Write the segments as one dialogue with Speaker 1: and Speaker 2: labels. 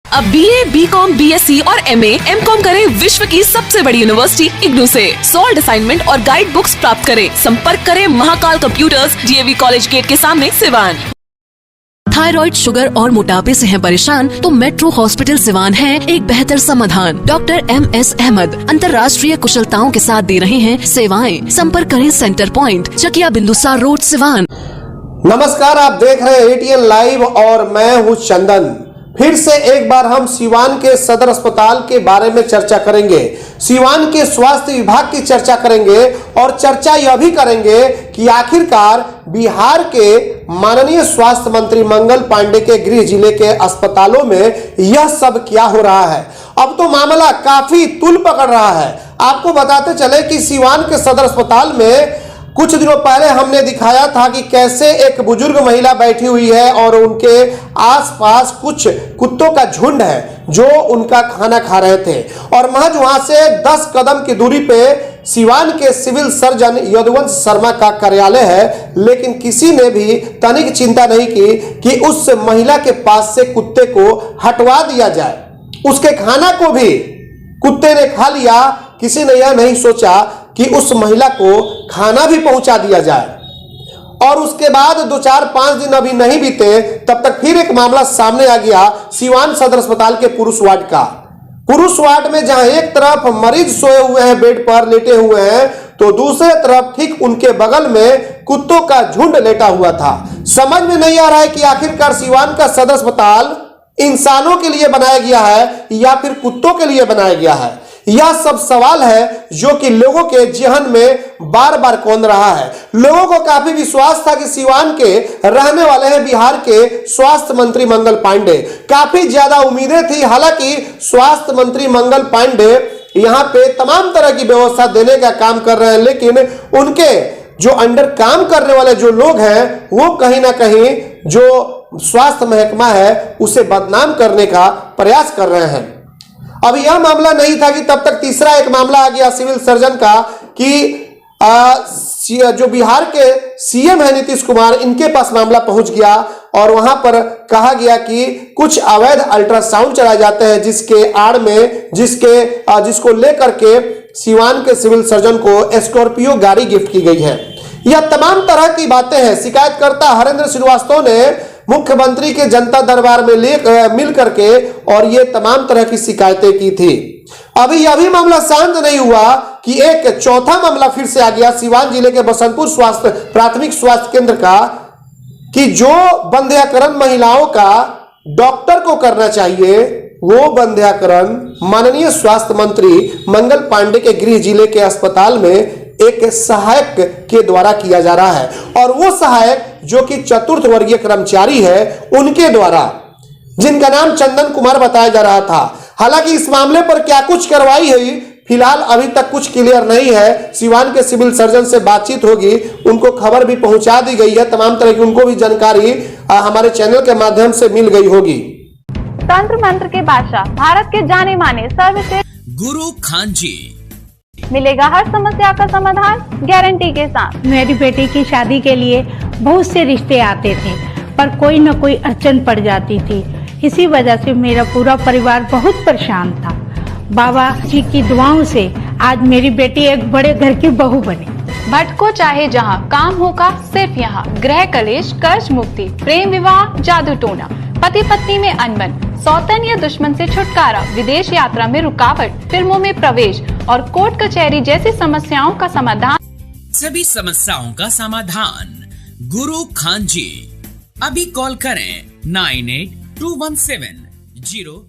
Speaker 1: अब BA, BCom, BSc और MA, MCom करें विश्व की सबसे बड़ी यूनिवर्सिटी इग्नू से। सॉल्ड असाइनमेंट और गाइड बुक्स प्राप्त करें। संपर्क करें Mahakal computers, DAV college gate के सामने, सिवान। थायराइड, शुगर और मोटापे से हैं परेशान तो मेट्रो हॉस्पिटल सिवान है एक बेहतर समाधान। डॉक्टर MS अहमद अंतर्राष्ट्रीय कुशलताओं के साथ दे रहे हैं सेवाएं। संपर्क करें centre point, Chakiya Bindusar road, Siwan.
Speaker 2: नमस्कार, आप देख रहे हैं ATN लाइव और मैं हूं चंदन। फिर से एक बार हम सिवान के सदर अस्पताल के बारे में चर्चा करेंगे, सिवान के स्वास्थ्य विभाग की चर्चा करेंगे और चर्चा यह भी करेंगे कि आखिरकार बिहार के माननीय स्वास्थ्य मंत्री मंगल पांडे के गृह जिले के अस्पतालों में यह सब क्या हो रहा है। अब तो मामला काफी तूल पकड़ रहा है। आपको बताते चले कि सिवान के सदर अस्पताल में कुछ दिनों पहले हमने दिखाया था कि कैसे एक बुजुर्ग महिला बैठी हुई है और उनके आसपास कुछ कुत्तों का झुंड है जो उनका खाना खा रहे थे और महज वहां से 10 कदम की दूरी पे सिवान के सिविल सर्जन यदुवंश शर्मा का कार्यालय है। लेकिन किसी ने भी तनिक चिंता नहीं की कि उस महिला के पास से कुत्ते को हटवा दिया जाए। उसके खाना को भी कुत्ते ने खा लिया। किसी ने यह नहीं सोचा कि उस महिला को खाना भी पहुंचा दिया जाए। और उसके बाद 2-4-5 दिन अभी नहीं बीते तब तक फिर एक मामला सामने आ गया सिवान सदर अस्पताल के पुरुष वार्ड का। पुरुष वार्ड में जहां एक तरफ मरीज सोए हुए हैं, बेड पर लेटे हुए हैं, तो दूसरे तरफ ठीक उनके बगल में कुत्तों का झुंड लेटा हुआ था। समझ में नहीं आ रहा है कि आखिरकार सिवान का सदर अस्पताल इंसानों के लिए बनाया गया है या फिर कुत्तों के लिए बनाया गया है। यह सब सवाल है जो कि लोगों के जहन में बार बार कौंध रहा है। लोगों को काफी विश्वास था कि सिवान के रहने वाले हैं बिहार के स्वास्थ्य मंत्री मंगल पांडे। काफी ज्यादा उम्मीदें थी। हालांकि स्वास्थ्य मंत्री मंगल पांडे यहां पे तमाम तरह की व्यवस्था देने का काम कर रहे हैं, लेकिन उनके जो अंडर काम करने वाले जो लोग हैं वो कहीं ना कहीं जो स्वास्थ्य महकमा है उसे बदनाम करने का प्रयास कर रहे हैं। अब यह मामला नहीं था कि तब तक तीसरा एक मामला आ गया सिविल सर्जन का कि जो बिहार के CM है नीतीश कुमार, इनके पास मामला पहुंच गया और वहां पर कहा गया कि कुछ अवैध अल्ट्रासाउंड चलाए जाते हैं जिसके आड़ में जिसको लेकर के सिवान के सिविल सर्जन को स्कॉर्पियो गाड़ी गिफ्ट की गई है। यह तमाम तरह की बातें हैं। शिकायतकर्ता हरेंद्र श्रीवास्तव ने मुख्यमंत्री के जनता दरबार में मिल करके और ये तमाम तरह की शिकायतें की थी। अभी यह भी मामला शांत नहीं हुआ कि एक चौथा मामला फिर से आ गया सिवान जिले के बसंतपुर प्राथमिक स्वास्थ्य केंद्र का कि जो बंध्याकरण महिलाओं का डॉक्टर को करना चाहिए वो बंध्याकरण माननीय स्वास्थ्य मंत्री मंगल पांडे के गृह जिले के अस्पताल में एक सहायक के द्वारा किया जा रहा है और वो सहायक जो कि चतुर्थ वर्गीय कर्मचारी है उनके द्वारा, जिनका नाम चंदन कुमार बताया जा रहा था। हालांकि इस मामले पर क्या कुछ कार्रवाई हुई फिलहाल अभी तक कुछ क्लियर नहीं है। सिवान के सिविल सर्जन से बातचीत होगी, उनको खबर भी पहुंचा दी गई है। तमाम तरह की उनको भी जानकारी हमारे चैनल के माध्यम से मिल गई होगी।
Speaker 3: तंत्र मंत्र के बादशाह, भारत के जाने माने सर्वश्रेष्ठ गुरु खान जी, मिलेगा हर समस्या का समाधान गारंटी के साथ।
Speaker 4: मेरी बेटी की शादी के लिए बहुत से रिश्ते आते थे पर कोई न कोई अड़चन पड़ जाती थी। इसी वजह से मेरा पूरा परिवार बहुत परेशान था। बाबा जी की दुआओं से आज मेरी बेटी एक बड़े घर की बहू बनी।
Speaker 3: भटको चाहे जहाँ, काम होगा सिर्फ यहाँ। गृह कलेश, कर्ज मुक्ति, प्रेम विवाह, जादू टोना, पति पत्नी में अनबन, सौतन या दुश्मन से छुटकारा, विदेश यात्रा में रुकावट, फिल्मों में प्रवेश और कोर्ट कचहरी जैसी समस्याओं का समाधान।
Speaker 5: सभी समस्याओं का समाधान गुरु खान जी। अभी कॉल करें 9821707996।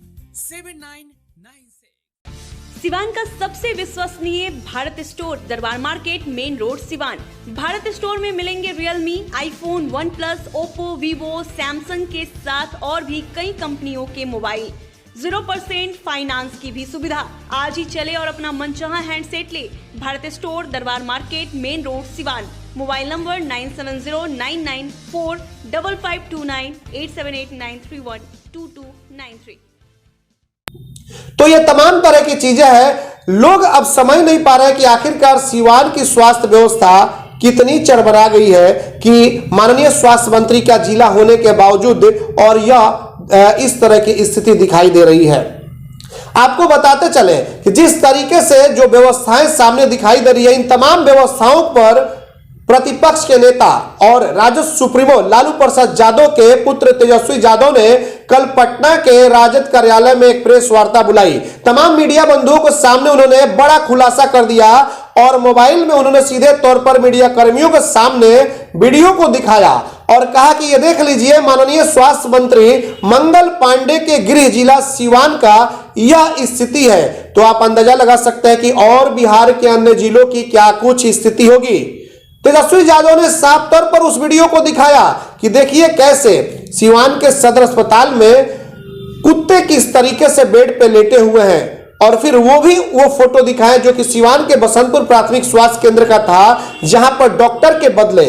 Speaker 6: सिवान का सबसे विश्वसनीय भारत स्टोर, दरबार market, main road, Siwan. Bharat store में मिलेंगे Realme, iPhone, OnePlus, Oppo, Vivo, Samsung के साथ और भी कई कंपनियों के मोबाइल। 0% फाइनेंस की भी सुविधा। आज ही चले और अपना मनचाहा हैंडसेट ले। भारत स्टोर, दरबार market, main road, Siwan. Mobile number 9709945529 8789312293।
Speaker 2: तो ये तमाम तरह की चीजें हैं। लोग अब समझ नहीं पा रहे कि आखिरकार सिवान की स्वास्थ्य व्यवस्था कितनी चरमरा गई है कि माननीय स्वास्थ्य मंत्री का जिला होने के बावजूद और यह इस तरह की स्थिति दिखाई दे रही है। आपको बताते चले कि जिस तरीके से जो व्यवस्थाएं सामने दिखाई दे रही है, इन तमाम व्यवस्थाओं पर प्रतिपक्ष के नेता और राजद सुप्रीमो लालू प्रसाद यादव के पुत्र तेजस्वी यादव ने कल पटना के राजद कार्यालय में एक प्रेस वार्ता बुलाई। तमाम मीडिया बंधुओं के सामने उन्होंने बड़ा खुलासा कर दिया और मोबाइल में उन्होंने सीधे तौर पर मीडिया कर्मियों के सामने वीडियो को दिखाया और कहा कि ये देख लीजिए, माननीय स्वास्थ्य मंत्री मंगल पांडे के गृह जिला सीवान का यह स्थिति है। तो आप अंदाजा लगा सकते हैं कि और बिहार के अन्य जिलों की क्या कुछ स्थिति होगी। तेजस्वी यादव ने साफ तौर पर उस वीडियो को दिखाया कि देखिए कैसे सीवान के सदर अस्पताल में कुत्ते किस तरीके से बेड पे लेटे हुए हैं, और फिर वो फोटो दिखाया जो कि सीवान के बसंतपुर प्राथमिक स्वास्थ्य केंद्र का था, जहां पर डॉक्टर के बदले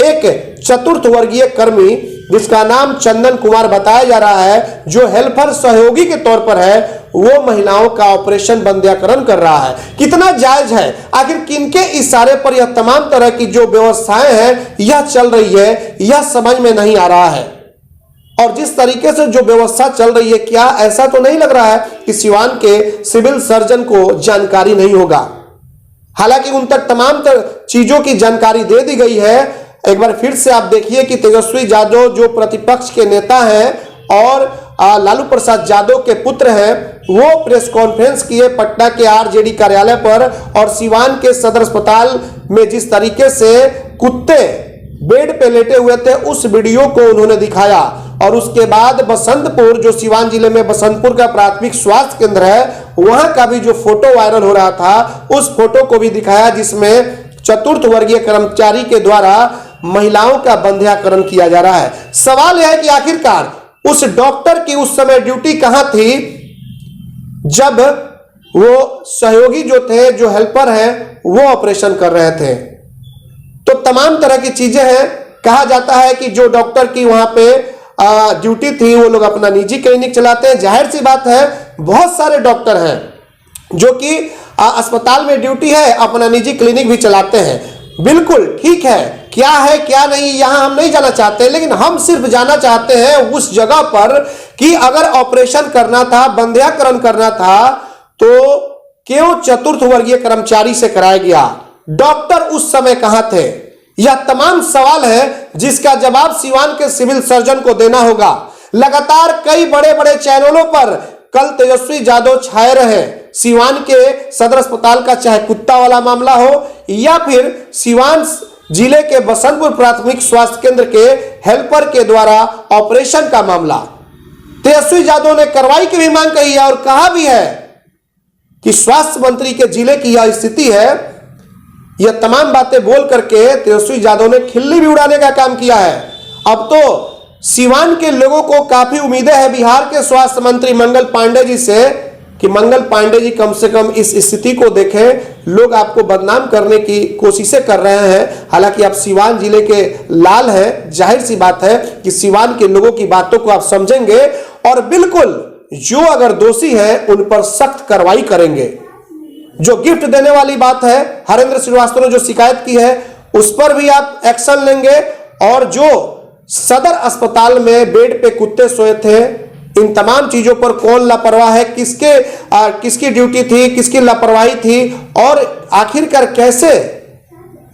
Speaker 2: एक चतुर्थ वर्गीय कर्मी जिसका नाम चंदन कुमार बताया जा रहा है, जो हेल्पर सहयोगी के तौर पर है, वो महिलाओं का ऑपरेशन बंध्याकरण कर रहा है। कितना जायज है? आखिर किनके इशारे पर यह तमाम तरह की जो व्यवस्थाएं हैं यह चल रही है, यह समझ में नहीं आ रहा है। और जिस तरीके से जो व्यवस्था चल रही है, क्या ऐसा तो नहीं लग रहा है कि सीवान के सिविल सर्जन को जानकारी नहीं होगा? हालांकि उन तक तमाम चीजों की जानकारी दे दी गई है। एक बार फिर से आप देखिए कि तेजस्वी यादव जो प्रतिपक्ष के नेता हैं और लालू प्रसाद यादव के पुत्र हैं, वो प्रेस कॉन्फ्रेंस किए पटना के आरजेडी कार्यालय पर, और सीवान के सदर अस्पताल में जिस तरीके से कुत्ते बेड पे लेटे हुए थे उस वीडियो को उन्होंने दिखाया। और उसके बाद बसंतपुर, जो सीवान जिले में बसंतपुर का प्राथमिक स्वास्थ्य केंद्र है, वहां का भी जो फोटो वायरल हो रहा था, उस फोटो को भी दिखाया जिसमें चतुर्थ वर्गीय कर्मचारी के द्वारा महिलाओं का बंध्याकरण किया जा रहा है। सवाल यह है कि आखिरकार उस डॉक्टर की उस समय ड्यूटी कहां थी जब वो सहयोगी जो थे, जो हेल्पर हैं, वो ऑपरेशन कर रहे थे? तो तमाम तरह की चीजें हैं। कहा जाता है कि जो डॉक्टर की वहां पे ड्यूटी थी, वो लोग अपना निजी क्लिनिक चलाते हैं। जाहिर सी बात है, बहुत सारे डॉक्टर हैं जो कि अस्पताल में ड्यूटी है, अपना निजी क्लिनिक भी चलाते हैं। बिल्कुल ठीक है, क्या है क्या नहीं यहां हम नहीं जाना चाहते, लेकिन हम सिर्फ जाना चाहते हैं उस जगह पर कि अगर ऑपरेशन करना था, बंध्याकरण करना था, तो क्यों चतुर्थ वर्गीय कर्मचारी से कराया गया? डॉक्टर उस समय कहां थे? यह तमाम सवाल है जिसका जवाब सीवान के सिविल सर्जन को देना होगा। लगातार कई बड़े बड़े चैनलों पर कल तेजस्वी यादव छाए रहे। सीवान के सदर अस्पताल का चाहे कुत्ता वाला मामला हो या फिर सीवान जिले के बसंतपुर प्राथमिक स्वास्थ्य केंद्र के हेल्पर के द्वारा ऑपरेशन का मामला, तेजस्वी यादव ने कार्रवाई की भी मांग कही है और कहा भी है कि स्वास्थ्य मंत्री के जिले की यह स्थिति है। यह तमाम बातें बोल करके तेजस्वी यादव ने खिल्ली भी उड़ाने का काम किया है। अब तो सीवान के लोगों को काफी उम्मीदें हैं बिहार के स्वास्थ्य मंत्री मंगल पांडे जी से कि मंगल पांडे जी कम से कम इस स्थिति को देखें। लोग आपको बदनाम करने की कोशिशें कर रहे हैं, हालांकि आप सीवान जिले के लाल हैं। जाहिर सी बात है कि सीवान के लोगों की बातों को आप समझेंगे और बिल्कुल जो अगर दोषी हैं उन पर सख्त कार्रवाई करेंगे। जो गिफ्ट देने वाली बात है, हरेंद्र श्रीवास्तव ने जो शिकायत की है उस पर भी आप एक्शन लेंगे, और जो सदर अस्पताल में बेड पे कुत्ते सोए थे, इन तमाम चीजों पर कौन लापरवाह है, किसकी ड्यूटी थी, किसकी लापरवाही थी, और आखिरकार कैसे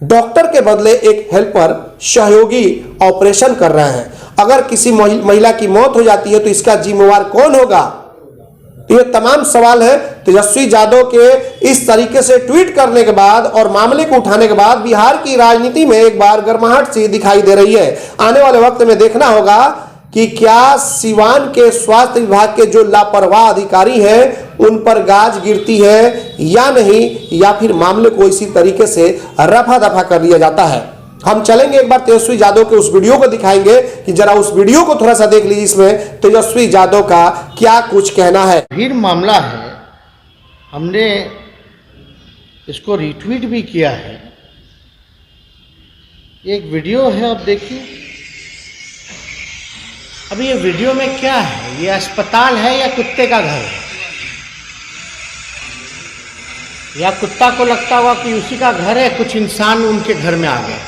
Speaker 2: डॉक्टर के बदले एक हेल्पर सहयोगी ऑपरेशन कर रहे हैं। अगर किसी महिला की मौत हो जाती है तो इसका जिम्मेवार कौन होगा? ये तमाम सवाल है। तेजस्वी यादव के इस तरीके से ट्वीट करने के बाद और मामले को उठाने के बाद बिहार की राजनीति में एक बार गर्माहट सी दिखाई दे रही है। आने वाले वक्त में देखना होगा कि क्या सीवान के स्वास्थ्य विभाग के जो लापरवाह अधिकारी हैं उन पर गाज गिरती है या नहीं, या फिर मामले को इसी तरीके से रफा दफा कर दिया जाता है। हम चलेंगे एक बार तेजस्वी यादव के उस वीडियो को दिखाएंगे कि जरा उस वीडियो को थोड़ा सा देख लीजिए, इसमें तेजस्वी यादव का क्या कुछ कहना है।
Speaker 7: फिर मामला है, हमने इसको रिट्वीट भी किया है। एक वीडियो है, आप देखिए। अब ये वीडियो में क्या है? ये अस्पताल है या कुत्ते का घर है? या कुत्ता को लगता हुआ कि उसी का घर है, कुछ इंसान उनके घर में आ गए।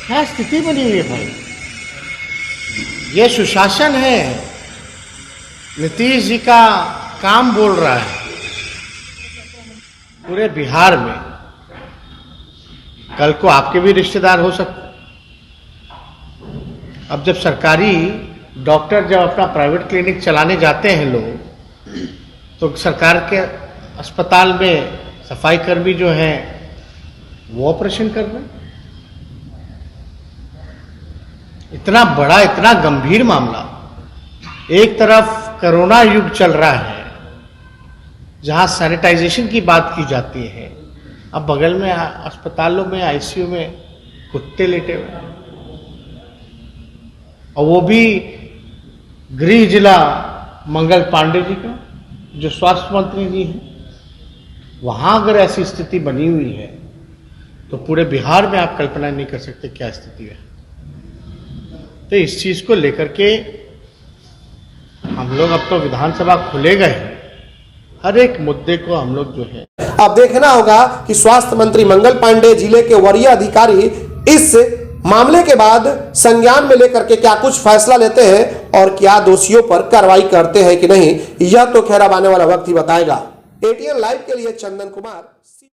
Speaker 7: क्या स्थिति बनी हुई है भाई? ये सुशासन है। नीतीश जी का काम बोल रहा है पूरे बिहार में। कल को आपके भी रिश्तेदार हो सकते। अब जब सरकारी डॉक्टर जब अपना प्राइवेट क्लिनिक चलाने जाते हैं लोग, तो सरकार के अस्पताल में सफाई कर्मी जो हैं वो ऑपरेशन कर रहे हैं। इतना बड़ा, इतना गंभीर मामला। एक तरफ कोरोना युग चल रहा है जहां सैनिटाइजेशन की बात की जाती है, अब बगल में अस्पतालों में आईसीयू में कुत्ते लेटे हुए हैं, और वो भी गृह जिला मंगल पांडे जी का, जो स्वास्थ्य मंत्री जी हैं। वहां अगर ऐसी स्थिति बनी हुई है तो पूरे बिहार में आप कल्पना नहीं कर सकते क्या स्थिति है। तो इस चीज को लेकर के हम लोग, अब तो विधानसभा खुलेगा ही, हर एक मुद्दे को हम लोग जो है।
Speaker 2: अब देखना होगा कि स्वास्थ्य मंत्री मंगल पांडे, जिले के वरीय अधिकारी, इस मामले के बाद संज्ञान में लेकर के क्या कुछ फैसला लेते हैं और क्या दोषियों पर कार्रवाई करते हैं कि नहीं, यह तो खैर अब आने वाला वक्त ही बताएगा। एटीएन लाइव के लिए चंदन कुमार।